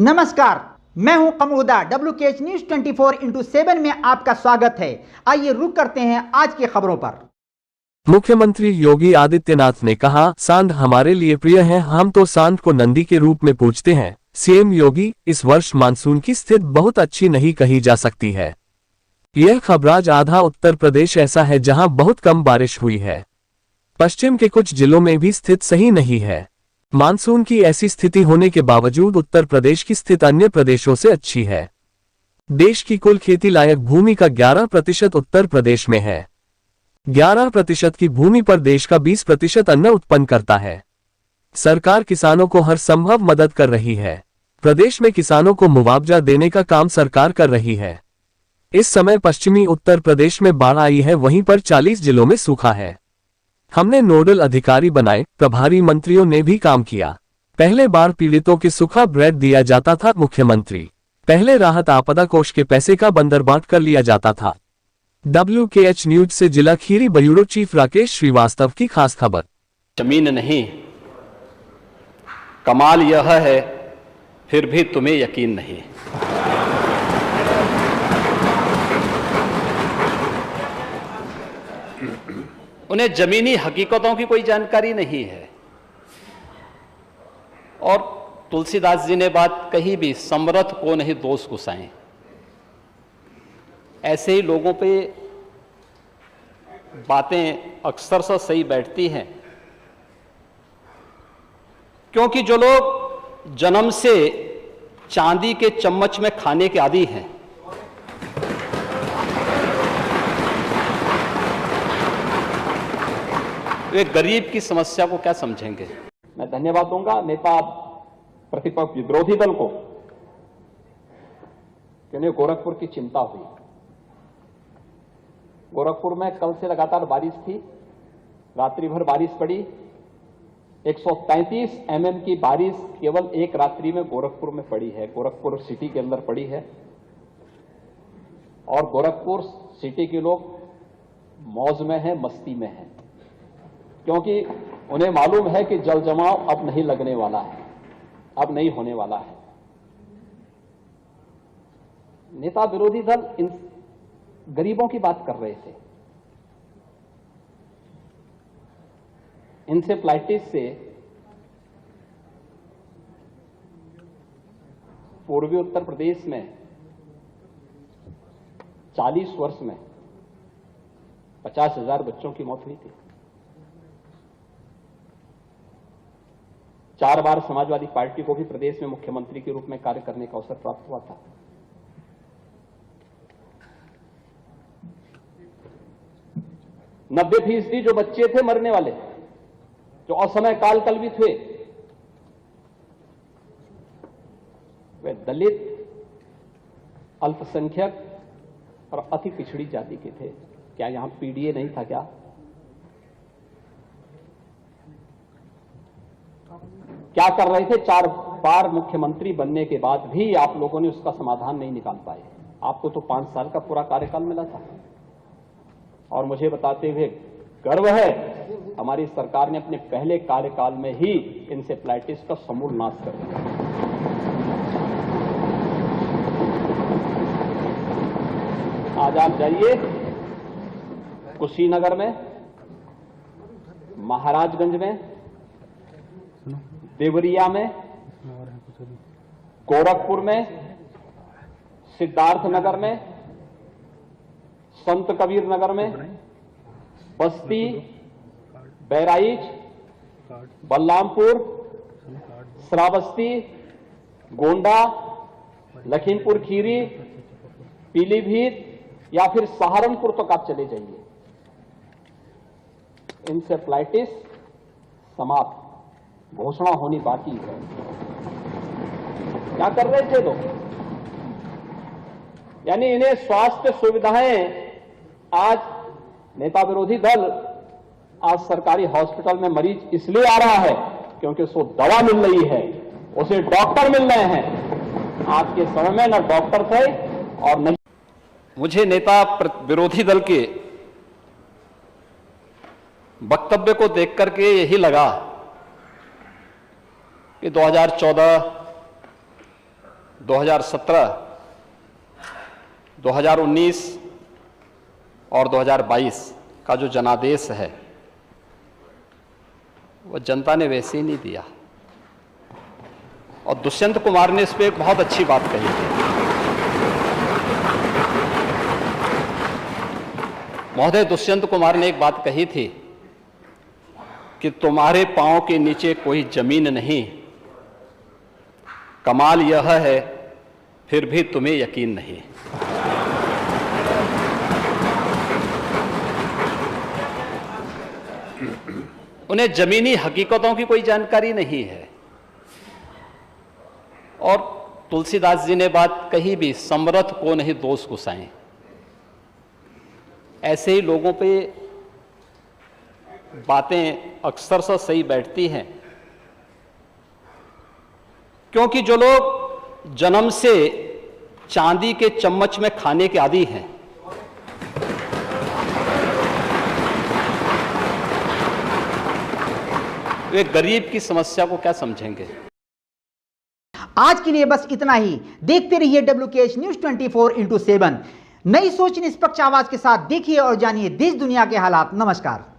नमस्कार, मैं हूं कमरुदा। WKH न्यूज 24x7 में आपका स्वागत है। आइए रुक करते हैं आज की खबरों पर। मुख्यमंत्री योगी आदित्यनाथ ने कहा, सांड हमारे लिए प्रिय है, हम तो सांड को नंदी के रूप में पूजते हैं। सीएम योगी, इस वर्ष मानसून की स्थिति बहुत अच्छी नहीं कही जा सकती है। यह खबराज आधा उत्तर प्रदेश ऐसा है जहां बहुत कम बारिश हुई है। पश्चिम के कुछ जिलों में भी स्थिति सही नहीं है। मानसून की ऐसी स्थिति होने के बावजूद उत्तर प्रदेश की स्थिति अन्य प्रदेशों से अच्छी है। देश की कुल खेती लायक भूमि का 11% उत्तर प्रदेश में है। 11% की भूमि पर देश का 20% अन्न उत्पन्न करता है। सरकार किसानों को हर संभव मदद कर रही है। प्रदेश में किसानों को मुआवजा देने का काम सरकार कर रही है। इस समय पश्चिमी उत्तर प्रदेश में बाढ़ आई है, वहीं पर 40 जिलों में सूखा है। हमने नोडल अधिकारी बनाए, प्रभारी मंत्रियों ने भी काम किया। पहले बाढ़ पीड़ितों के सूखा ब्रेड दिया जाता था मुख्यमंत्री। पहले राहत आपदा कोष के पैसे का बंदरबाट कर लिया जाता था। WKH न्यूज से जिला खीरी ब्यूरो चीफ राकेश श्रीवास्तव की खास खबर। जमीन नहीं, कमाल यह है फिर भी तुम्हें यकीन नहीं। उन्हें जमीनी हकीकतों की कोई जानकारी नहीं है। और तुलसीदास जी ने बात कही भी, समर्थ को नहीं दोष गुसाएं। ऐसे ही लोगों पे बातें अक्सर से सही बैठती हैं, क्योंकि जो लोग जन्म से चांदी के चम्मच में खाने के आदी हैं, वे गरीब की समस्या को क्या समझेंगे। मैं धन्यवाद दूंगा नेता प्रतिपक्ष विरोधी दल को कि उन्हें गोरखपुर की चिंता हुई। गोरखपुर में कल से लगातार बारिश थी, रात्रि भर बारिश पड़ी। 133 mm की बारिश केवल एक रात्रि में गोरखपुर में पड़ी है, गोरखपुर सिटी के अंदर पड़ी है। और गोरखपुर सिटी के लोग मौज में हैं, मस्ती में हैं, क्योंकि उन्हें मालूम है कि जल जमाव अब नहीं लगने वाला है, अब नहीं होने वाला है। नेता विरोधी दल इन गरीबों की बात कर रहे थे। इंसेफ्लाइटिस से पूर्वी उत्तर प्रदेश में 40 वर्ष में 50,000 बच्चों की मौत हुई थी। 4 बार समाजवादी पार्टी को भी प्रदेश में मुख्यमंत्री के रूप में कार्य करने का अवसर प्राप्त हुआ था। नब्बे फीसदी जो बच्चे थे मरने वाले, जो असमय काल कल्पित हुए, वे दलित, अल्पसंख्यक और अति पिछड़ी जाति के थे। क्या यहां पीडीए नहीं था? क्या कर रहे थे? 4 बार मुख्यमंत्री बनने के बाद भी आप लोगों ने उसका समाधान नहीं निकाल पाए। आपको तो 5 साल का पूरा कार्यकाल मिला था। और मुझे बताते हुए गर्व है, हमारी सरकार ने अपने पहले कार्यकाल में ही इंसेफ्लाइटिस का समूल नाश कर दिया। आज आप जाइए कुशीनगर में, महाराजगंज में, देवरिया में, गोरखपुर में, सिद्धार्थनगर में, संत कबीर नगर में, बस्ती, बहराइच, बलरामपुर, श्रावस्ती, गोंडा, लखीमपुर खीरी, पीलीभीत या फिर सहारनपुर तक आप चले जाइए, इंसेफ्लाइटिस समाप्त, घोषणा होनी बाकी है। क्या कर रहे थे लोग? यानी इन्हें स्वास्थ्य सुविधाएं, आज नेता विरोधी दल आज सरकारी हॉस्पिटल में मरीज इसलिए आ रहा है क्योंकि उसको दवा मिल रही है, उसे डॉक्टर मिल रहे हैं। आज के समय में न डॉक्टर थे और नहीं। मुझे नेता विरोधी दल के वक्तव्य को देख करके यही लगा कि 2014 2017, 2019 और 2022 का जो जनादेश है वो जनता ने वैसे ही नहीं दिया। और दुष्यंत कुमार ने इस पे एक बहुत अच्छी बात कही थी। महोदय दुष्यंत कुमार ने एक बात कही थी कि तुम्हारे पांव के नीचे कोई जमीन नहीं, कमाल यह है फिर भी तुम्हें यकीन नहीं। उन्हें जमीनी हकीकतों की कोई जानकारी नहीं है। और तुलसीदास जी ने बात कही भी, समर्थ को नहीं दोष गुसाएं। ऐसे ही लोगों पे बातें अक्सर सा सही बैठती हैं, क्योंकि जो लोग जन्म से चांदी के चम्मच में खाने के आदी हैं, वे गरीब की समस्या को क्या समझेंगे। आज के लिए बस इतना ही। देखते रहिए WKH News 24/7। नई सोच निष्पक्ष आवाज के साथ देखिए और जानिए देश दुनिया के हालात। नमस्कार।